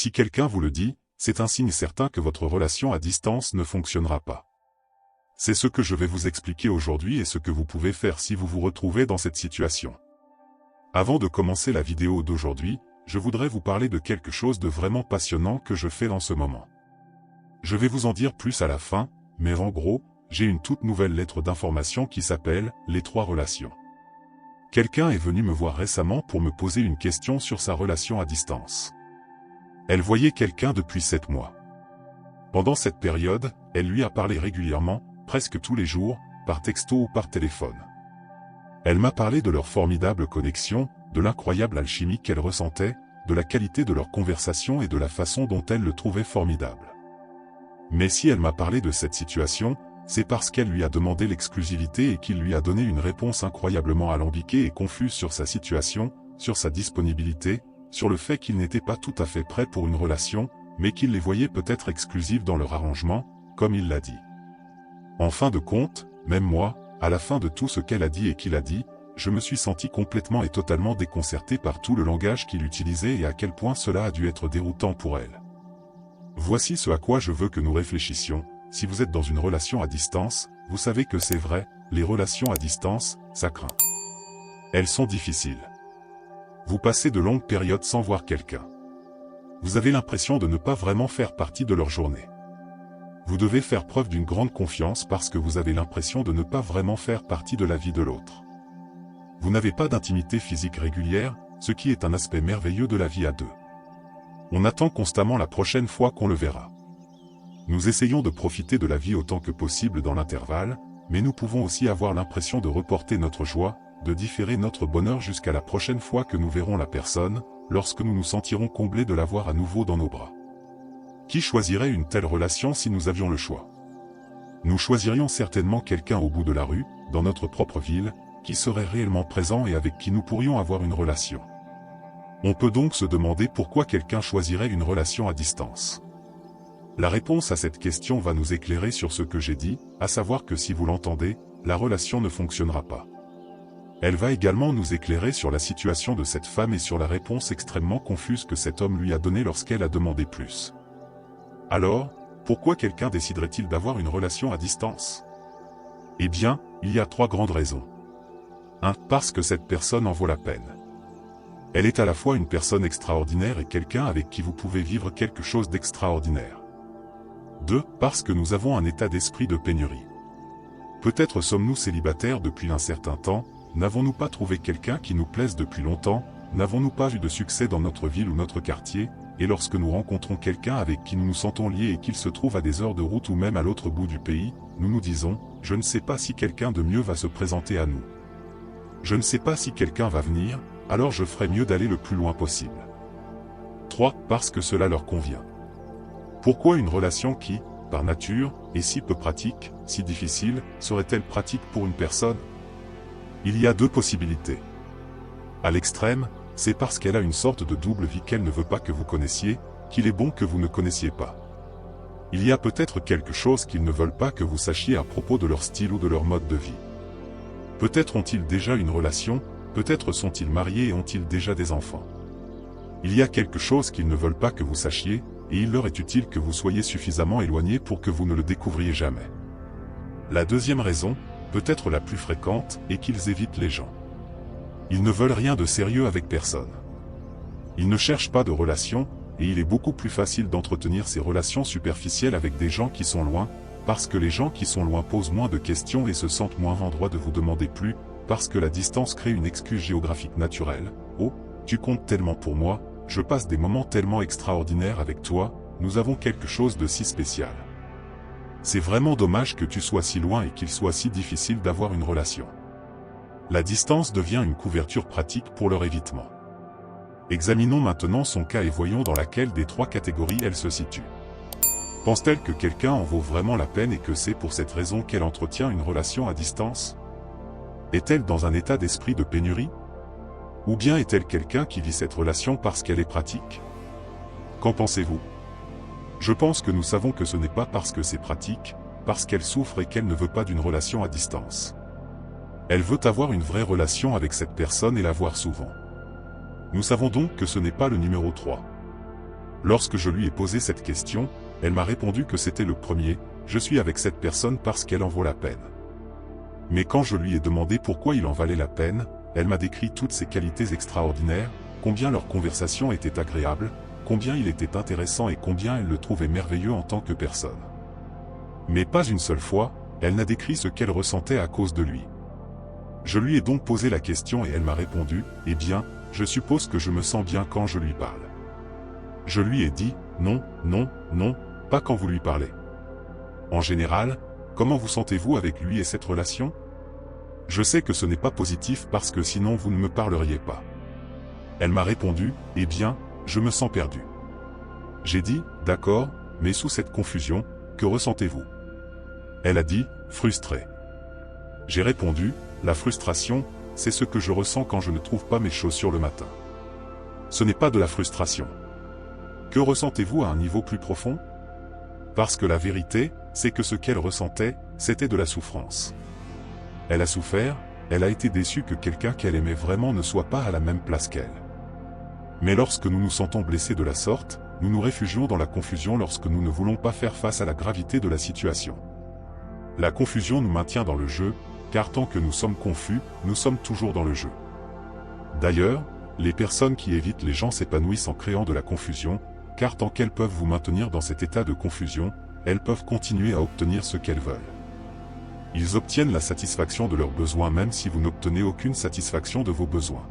Si quelqu'un vous le dit, c'est un signe certain que votre relation à distance ne fonctionnera pas. C'est ce que je vais vous expliquer aujourd'hui et ce que vous pouvez faire si vous vous retrouvez dans cette situation. Avant de commencer la vidéo d'aujourd'hui, je voudrais vous parler de quelque chose de vraiment passionnant que je fais en ce moment. Je vais vous en dire plus à la fin, mais en gros, j'ai une toute nouvelle lettre d'information qui s'appelle « Les 3 relations ». Quelqu'un est venu me voir récemment pour me poser une question sur sa relation à distance. Elle voyait quelqu'un depuis 7 mois. Pendant cette période, elle lui a parlé régulièrement, presque tous les jours, par texto ou par téléphone. Elle m'a parlé de leur formidable connexion, de l'incroyable alchimie qu'elle ressentait, de la qualité de leur conversation et de la façon dont elle le trouvait formidable. Mais si elle m'a parlé de cette situation, c'est parce qu'elle lui a demandé l'exclusivité et qu'il lui a donné une réponse incroyablement alambiquée et confuse sur sa situation, sur sa disponibilité, sur le fait qu'il n'était pas tout à fait prêt pour une relation, mais qu'il les voyait peut-être exclusives dans leur arrangement, comme il l'a dit. En fin de compte, même moi, à la fin de tout ce qu'elle a dit et qu'il a dit, je me suis senti complètement et totalement déconcerté par tout le langage qu'il utilisait et à quel point cela a dû être déroutant pour elle. Voici ce à quoi je veux que nous réfléchissions. Si vous êtes dans une relation à distance, vous savez que c'est vrai, les relations à distance, ça craint. Elles sont difficiles. Vous passez de longues périodes sans voir quelqu'un. Vous avez l'impression de ne pas vraiment faire partie de leur journée. Vous devez faire preuve d'une grande confiance parce que vous avez l'impression de ne pas vraiment faire partie de la vie de l'autre. Vous n'avez pas d'intimité physique régulière, ce qui est un aspect merveilleux de la vie à 2. On attend constamment la prochaine fois qu'on le verra. Nous essayons de profiter de la vie autant que possible dans l'intervalle, mais nous pouvons aussi avoir l'impression de reporter notre joie, de différer notre bonheur jusqu'à la prochaine fois que nous verrons la personne, lorsque nous nous sentirons comblés de la voir à nouveau dans nos bras. Qui choisirait une telle relation si nous avions le choix? Nous choisirions certainement quelqu'un au bout de la rue, dans notre propre ville, qui serait réellement présent et avec qui nous pourrions avoir une relation. On peut donc se demander pourquoi quelqu'un choisirait une relation à distance. La réponse à cette question va nous éclairer sur ce que j'ai dit, à savoir que si vous l'entendez, la relation ne fonctionnera pas. Elle va également nous éclairer sur la situation de cette femme et sur la réponse extrêmement confuse que cet homme lui a donnée lorsqu'elle a demandé plus. Alors, pourquoi quelqu'un déciderait-il d'avoir une relation à distance? Eh bien, il y a 3 grandes raisons. 1. Parce que cette personne en vaut la peine. Elle est à la fois une personne extraordinaire et quelqu'un avec qui vous pouvez vivre quelque chose d'extraordinaire. 2. Parce que nous avons un état d'esprit de pénurie. Peut-être sommes-nous célibataires depuis un certain temps, n'avons-nous pas trouvé quelqu'un qui nous plaise depuis longtemps, n'avons-nous pas eu de succès dans notre ville ou notre quartier, et lorsque nous rencontrons quelqu'un avec qui nous nous sentons liés et qu'il se trouve à des heures de route ou même à l'autre bout du pays, nous nous disons, je ne sais pas si quelqu'un de mieux va se présenter à nous. Je ne sais pas si quelqu'un va venir, alors je ferai mieux d'aller le plus loin possible. 3. Parce que cela leur convient. Pourquoi une relation qui, par nature, est si peu pratique, si difficile, serait-elle pratique pour une personne? Il y a 2 possibilités. À l'extrême, c'est parce qu'elle a une sorte de double vie qu'elle ne veut pas que vous connaissiez, qu'il est bon que vous ne connaissiez pas. Il y a peut-être quelque chose qu'ils ne veulent pas que vous sachiez à propos de leur style ou de leur mode de vie. Peut-être ont-ils déjà une relation, peut-être sont-ils mariés et ont-ils déjà des enfants. Il y a quelque chose qu'ils ne veulent pas que vous sachiez, et il leur est utile que vous soyez suffisamment éloigné pour que vous ne le découvriez jamais. La deuxième raison, peut-être la plus fréquente, est qu'ils évitent les gens. Ils ne veulent rien de sérieux avec personne. Ils ne cherchent pas de relation, et il est beaucoup plus facile d'entretenir ces relations superficielles avec des gens qui sont loin, parce que les gens qui sont loin posent moins de questions et se sentent moins en droit de vous demander plus, parce que la distance crée une excuse géographique naturelle. Oh, tu comptes tellement pour moi, je passe des moments tellement extraordinaires avec toi, nous avons quelque chose de si spécial. C'est vraiment dommage que tu sois si loin et qu'il soit si difficile d'avoir une relation. La distance devient une couverture pratique pour leur évitement. Examinons maintenant son cas et voyons dans laquelle des 3 catégories elle se situe. Pense-t-elle que quelqu'un en vaut vraiment la peine et que c'est pour cette raison qu'elle entretient une relation à distance? Est-elle dans un état d'esprit de pénurie? Ou bien est-elle quelqu'un qui vit cette relation parce qu'elle est pratique? Qu'en pensez-vous? Je pense que nous savons que ce n'est pas parce que c'est pratique, parce qu'elle souffre et qu'elle ne veut pas d'une relation à distance. Elle veut avoir une vraie relation avec cette personne et la voir souvent. Nous savons donc que ce n'est pas le numéro 3. Lorsque je lui ai posé cette question, elle m'a répondu que c'était le premier, je suis avec cette personne parce qu'elle en vaut la peine. Mais quand je lui ai demandé pourquoi il en valait la peine, elle m'a décrit toutes ses qualités extraordinaires, combien leur conversation était agréable, combien il était intéressant et combien elle le trouvait merveilleux en tant que personne. Mais pas une seule fois, elle n'a décrit ce qu'elle ressentait à cause de lui. Je lui ai donc posé la question et elle m'a répondu, « Eh bien, je suppose que je me sens bien quand je lui parle. » Je lui ai dit, « Non, non, non, pas quand vous lui parlez. » En général, comment vous sentez-vous avec lui et cette relation? Je sais que ce n'est pas positif parce que sinon vous ne me parleriez pas. Elle m'a répondu, « Eh bien, je me sens perdu. » J'ai dit, « D'accord, mais sous cette confusion, que ressentez-vous » Elle a dit, « Frustré. » J'ai répondu, « La frustration, c'est ce que je ressens quand je ne trouve pas mes chaussures le matin. Ce n'est pas de la frustration. Que ressentez-vous à un niveau plus profond? Parce que la vérité, c'est que ce qu'elle ressentait, c'était de la souffrance. Elle a souffert, elle a été déçue que quelqu'un qu'elle aimait vraiment ne soit pas à la même place qu'elle. Mais lorsque nous nous sentons blessés de la sorte, nous nous réfugions dans la confusion lorsque nous ne voulons pas faire face à la gravité de la situation. La confusion nous maintient dans le jeu, car tant que nous sommes confus, nous sommes toujours dans le jeu. D'ailleurs, les personnes qui évitent les gens s'épanouissent en créant de la confusion, car tant qu'elles peuvent vous maintenir dans cet état de confusion, elles peuvent continuer à obtenir ce qu'elles veulent. Ils obtiennent la satisfaction de leurs besoins même si vous n'obtenez aucune satisfaction de vos besoins.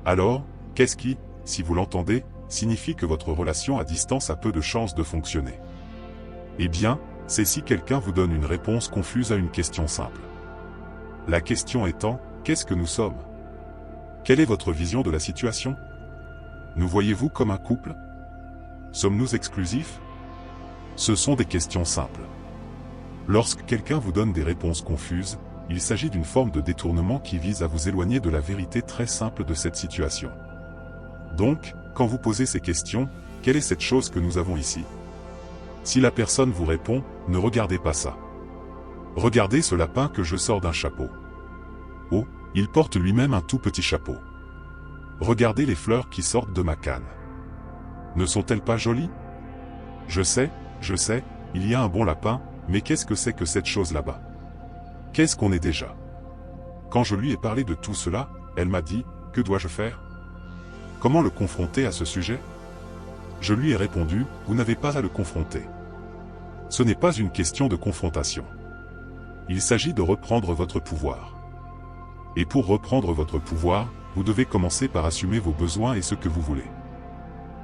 Alors, qu'est-ce qui, si vous l'entendez, signifie que votre relation à distance a peu de chances de fonctionner? Eh bien, c'est si quelqu'un vous donne une réponse confuse à une question simple. La question étant, qu'est-ce que nous sommes? Quelle est votre vision de la situation? Nous voyez-vous comme un couple? Sommes-nous exclusifs? Ce sont des questions simples. Lorsque quelqu'un vous donne des réponses confuses, il s'agit d'une forme de détournement qui vise à vous éloigner de la vérité très simple de cette situation. Donc, quand vous posez ces questions, quelle est cette chose que nous avons ici? Si la personne vous répond, ne regardez pas ça. Regardez ce lapin que je sors d'un chapeau. Oh, il porte lui-même un tout petit chapeau. Regardez les fleurs qui sortent de ma canne. Ne sont-elles pas jolies? Je sais, il y a un bon lapin, mais qu'est-ce que c'est que cette chose là-bas? Qu'est-ce qu'on est déjà? Quand je lui ai parlé de tout cela, elle m'a dit, que dois-je faire? Comment le confronter à ce sujet? Je lui ai répondu, vous n'avez pas à le confronter. Ce n'est pas une question de confrontation. Il s'agit de reprendre votre pouvoir. Et pour reprendre votre pouvoir, vous devez commencer par assumer vos besoins et ce que vous voulez.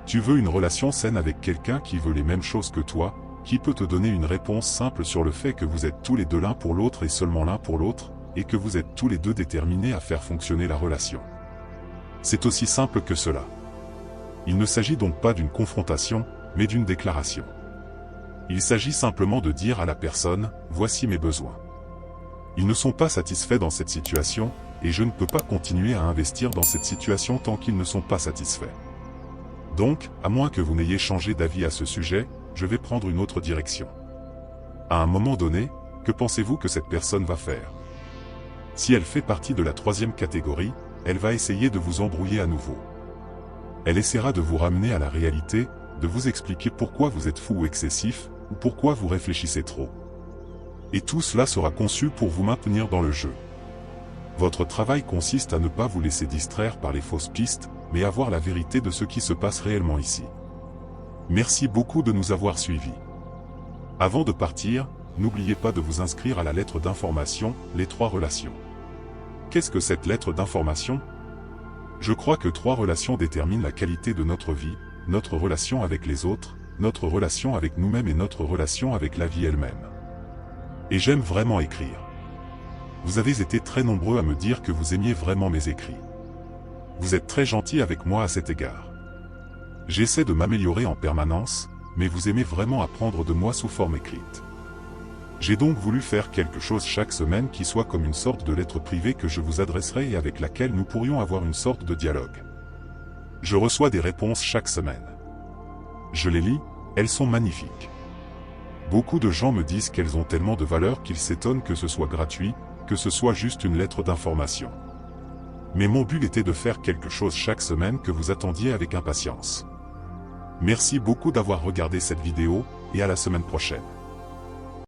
Tu veux une relation saine avec quelqu'un qui veut les mêmes choses que toi, qui peut te donner une réponse simple sur le fait que vous êtes tous les deux l'un pour l'autre et seulement l'un pour l'autre, et que vous êtes tous les deux déterminés à faire fonctionner la relation. C'est aussi simple que cela. Il ne s'agit donc pas d'une confrontation, mais d'une déclaration. Il s'agit simplement de dire à la personne, voici mes besoins. Ils ne sont pas satisfaits dans cette situation, et je ne peux pas continuer à investir dans cette situation tant qu'ils ne sont pas satisfaits. Donc, à moins que vous n'ayez changé d'avis à ce sujet, je vais prendre une autre direction. À un moment donné, que pensez-vous que cette personne va faire? Si elle fait partie de la troisième catégorie, elle va essayer de vous embrouiller à nouveau. Elle essaiera de vous ramener à la réalité, de vous expliquer pourquoi vous êtes fou ou excessif, ou pourquoi vous réfléchissez trop. Et tout cela sera conçu pour vous maintenir dans le jeu. Votre travail consiste à ne pas vous laisser distraire par les fausses pistes, mais à voir la vérité de ce qui se passe réellement ici. Merci beaucoup de nous avoir suivis. Avant de partir, n'oubliez pas de vous inscrire à la lettre d'information, les 3 relations. Qu'est-ce que cette lettre d'information? Je crois que 3 relations déterminent la qualité de notre vie, notre relation avec les autres, notre relation avec nous-mêmes et notre relation avec la vie elle-même. Et j'aime vraiment écrire. Vous avez été très nombreux à me dire que vous aimiez vraiment mes écrits. Vous êtes très gentils avec moi à cet égard. J'essaie de m'améliorer en permanence, mais vous aimez vraiment apprendre de moi sous forme écrite. J'ai donc voulu faire quelque chose chaque semaine qui soit comme une sorte de lettre privée que je vous adresserai et avec laquelle nous pourrions avoir une sorte de dialogue. Je reçois des réponses chaque semaine. Je les lis, elles sont magnifiques. Beaucoup de gens me disent qu'elles ont tellement de valeur qu'ils s'étonnent que ce soit gratuit, que ce soit juste une lettre d'information. Mais mon but était de faire quelque chose chaque semaine que vous attendiez avec impatience. Merci beaucoup d'avoir regardé cette vidéo, et à la semaine prochaine.